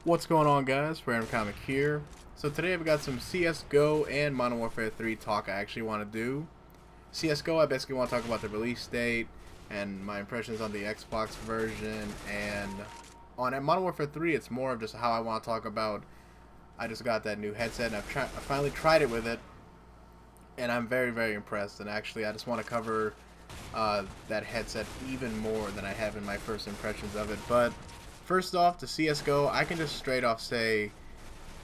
What's going on, guys? Random Comic here. So today I've got some CSGO and Modern Warfare 3 talk I actually want to do. CSGO, I basically want to talk about the release date and my impressions on the Xbox version, and on Modern Warfare 3 it's more of just how I want to talk about. I just got that new headset and I finally tried it with it, and I'm very impressed, and actually I just want to cover that headset even more than I have in my first impressions of it. But first off, the CSGO, I can just straight off say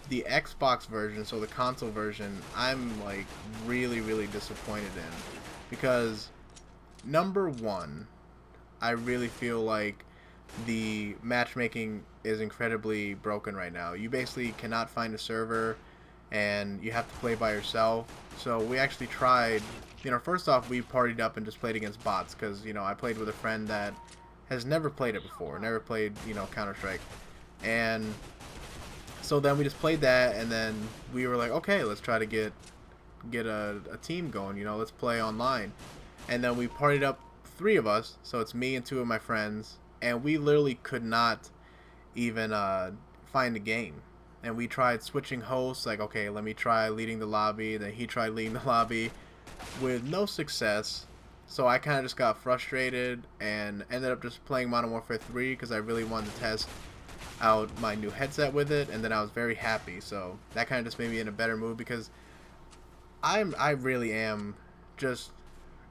the Xbox version, so the console version, I'm like really disappointed in, because number one, I really feel like the matchmaking is incredibly broken right now. You basically cannot find a server and you have to play by yourself. So we actually tried, first off, we partied up and just played against bots, because I played with a friend that has never played it before, never played Counter-Strike, and so then we just played that, and then we were like, okay, let's try to get a team going, let's play online. And then we partied up three of us, so it's me and two of my friends, and we literally could not even find a game. And we tried switching hosts, like, okay, let me try leading the lobby, then he tried leading the lobby, with no success. So I kind of just got frustrated and ended up just playing Modern Warfare 3 because I really wanted to test out my new headset with it, and then I was very happy. So that kind of just made me in a better mood, because I really am just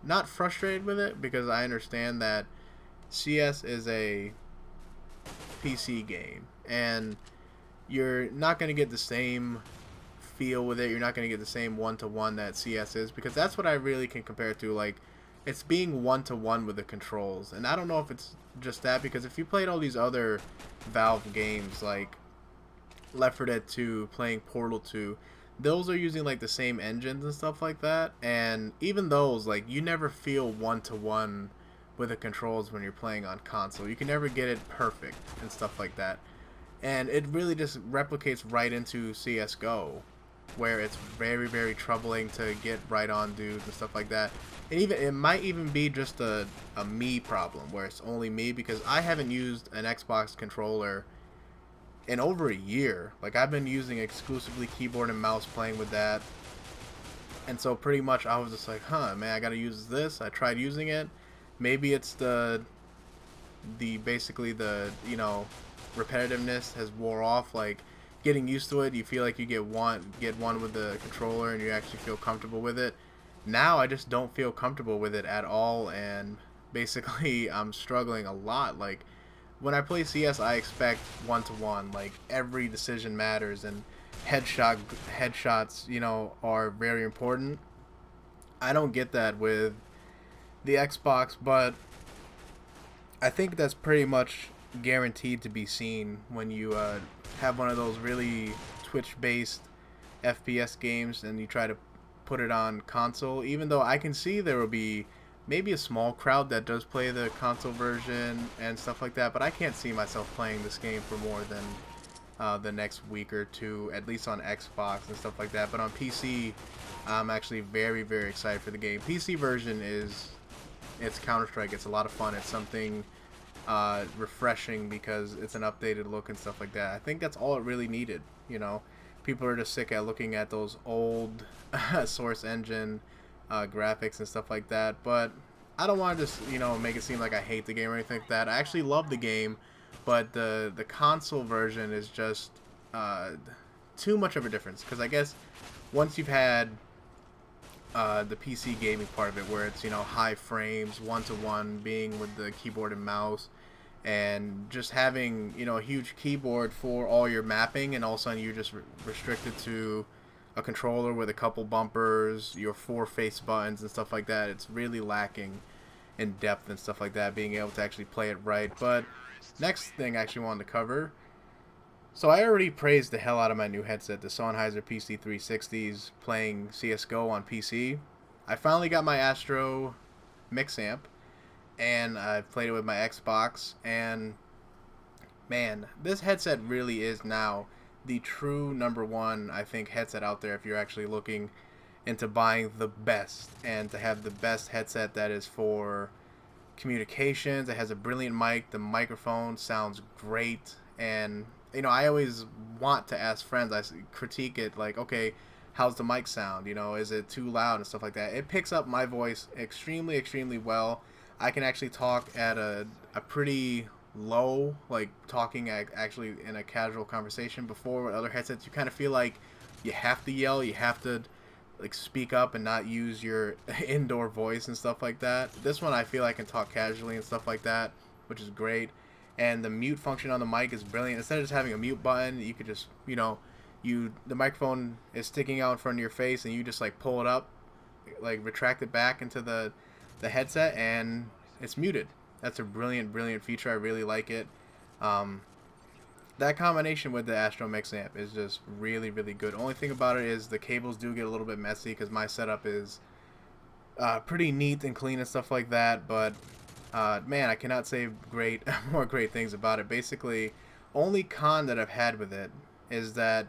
not frustrated with it, because I understand that CS is a PC game and you're not going to get the same feel with it. You're not going to get the same one-to-one that CS is, because that's what I really can compare it to. Like, it's being one-to-one with the controls. And I don't know if it's just that, because if you played all these other Valve games, like Left 4 Dead 2, playing Portal 2, those are using like the same engines and stuff like that. And even those, like, you never feel one-to-one with the controls when you're playing on console. You can never get it perfect and stuff like that. And it really just replicates right into CSGO, where it's very troubling to get right on dudes and stuff like that. And even it might even be just a me problem, where it's only me, because I haven't used an Xbox controller in over a year. Like, I've been using exclusively keyboard and mouse, playing with that. And so pretty much I was just like, huh, man, I gotta use this. I tried using it. Maybe it's basically the repetitiveness has wore off. Like, getting used to it, you feel like you get one with the controller and you actually feel comfortable with it. Now I just don't feel comfortable with it at all, and basically I'm struggling a lot. Like, when I play CS, I expect one-to-one, like every decision matters, and headshots are very important. I don't get that with the Xbox, but I think that's pretty much guaranteed to be seen when you have one of those really Twitch-based FPS games and you try to put it on console. Even though I can see there will be maybe a small crowd that does play the console version and stuff like that, but I can't see myself playing this game for more than the next week or two, at least on Xbox and stuff like that. But on PC, I'm actually very excited for the game. PC version it's Counter-Strike. It's a lot of fun. It's something refreshing because it's an updated look and stuff like that. I think that's all it really needed. People are just sick at looking at those old Source Engine graphics and stuff like that. But I don't want to just make it seem like I hate the game or anything like that. I actually love the game, but the console version is just too much of a difference, because I guess once you've had the PC gaming part of it, where it's high frames, one-to-one, being with the keyboard and mouse, and just having a huge keyboard for all your mapping, and all of a sudden you're just restricted to a controller with a couple bumpers, your 4 face buttons and stuff like that. It's really lacking in depth and stuff like that, being able to actually play it right. But next thing I actually wanted to cover, so I already praised the hell out of my new headset, the Sennheiser PC360s, playing CSGO on PC. I finally got my Astro mix amp, and I've played it with my Xbox, and man, this headset really is now the true number one, I think, headset out there if you're actually looking into buying the best, and to have the best headset that is for communications. It has a brilliant mic. The microphone sounds great, and I always want to ask friends. Critique it like, okay, how's the mic sound? Is it too loud and stuff like that? It picks up my voice extremely, extremely well. I can actually talk at a pretty low, like talking actually in a casual conversation. Before with other headsets, you kind of feel like you have to yell, you have to like speak up and not use your indoor voice and stuff like that. This one I feel I can talk casually and stuff like that, which is great. And the mute function on the mic is brilliant. Instead of just having a mute button, you could just, the microphone is sticking out in front of your face and you just like pull it up, like retract it back into the headset and it's muted. That's a brilliant, brilliant feature. I really like it. That combination with the Astro Mix amp is just really, really good. Only thing about it is the cables do get a little bit messy because my setup is pretty neat and clean and stuff like that. But man, I cannot say more great things about it. Basically, only con that I've had with it is that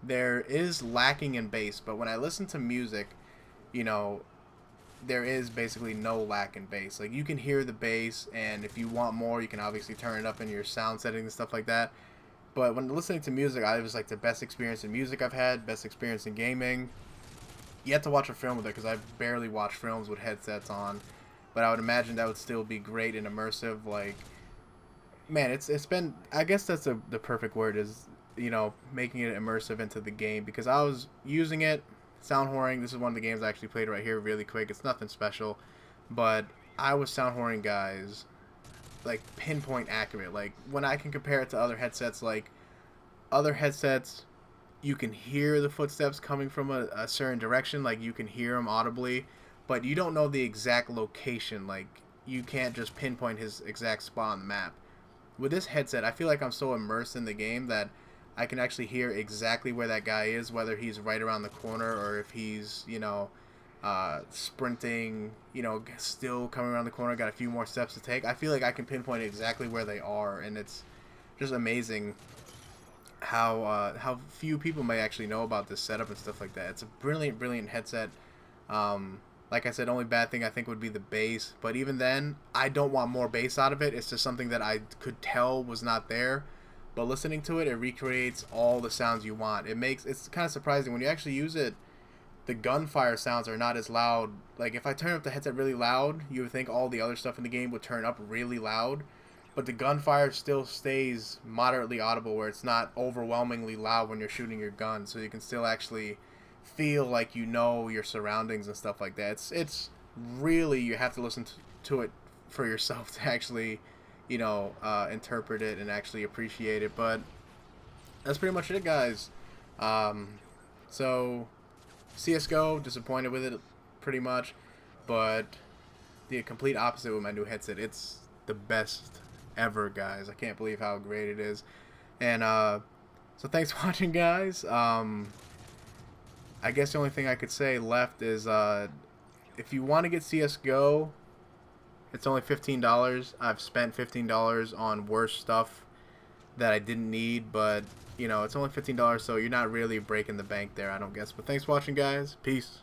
there is lacking in bass. But when I listen to music, there is basically no lack in bass. Like, you can hear the bass, and if you want more, you can obviously turn it up in your sound settings and stuff like that. But when listening to music, it was like the best experience in music I've had, best experience in gaming. You have to watch a film with it because I barely watch films with headsets on, but I would imagine that would still be great and immersive. Like, man, it's been, I guess that's the perfect word is, making it immersive into the game, because I was using it, sound whoring. This is one of the games I actually played right here really quick. It's nothing special, but I was sound whoring guys like pinpoint accurate. Like, when I can compare it to other headsets, like other headsets, you can hear the footsteps coming from a certain direction, like you can hear them audibly, but you don't know the exact location. Like, you can't just pinpoint his exact spot on the map. With this headset, I feel like I'm so immersed in the game that I can actually hear exactly where that guy is, whether he's right around the corner or if he's, sprinting, still coming around the corner, got a few more steps to take. I feel like I can pinpoint exactly where they are, and it's just amazing how few people may actually know about this setup and stuff like that. It's a brilliant, brilliant headset. Like I said, only bad thing I think would be the bass, but even then, I don't want more bass out of it. It's just something that I could tell was not there, but listening to it, it recreates all the sounds you want. It's kind of surprising when you actually use it. The gunfire sounds are not as loud. Like, if I turn up the headset really loud, you would think all the other stuff in the game would turn up really loud, but the gunfire still stays moderately audible, where it's not overwhelmingly loud when you're shooting your gun, so you can still actually feel like your surroundings and stuff like that. It's really, you have to listen to it for yourself to actually, interpret it and actually appreciate it. But that's pretty much it, guys. So CSGO, disappointed with it pretty much, but the complete opposite with my new headset. It's the best ever, guys. I can't believe how great it is. And so thanks for watching, guys. I guess the only thing I could say left is if you want to get CSGO, it's only $15. I've spent $15 on worse stuff that I didn't need, but it's only $15, so you're not really breaking the bank there, I don't guess. But thanks for watching, guys. Peace.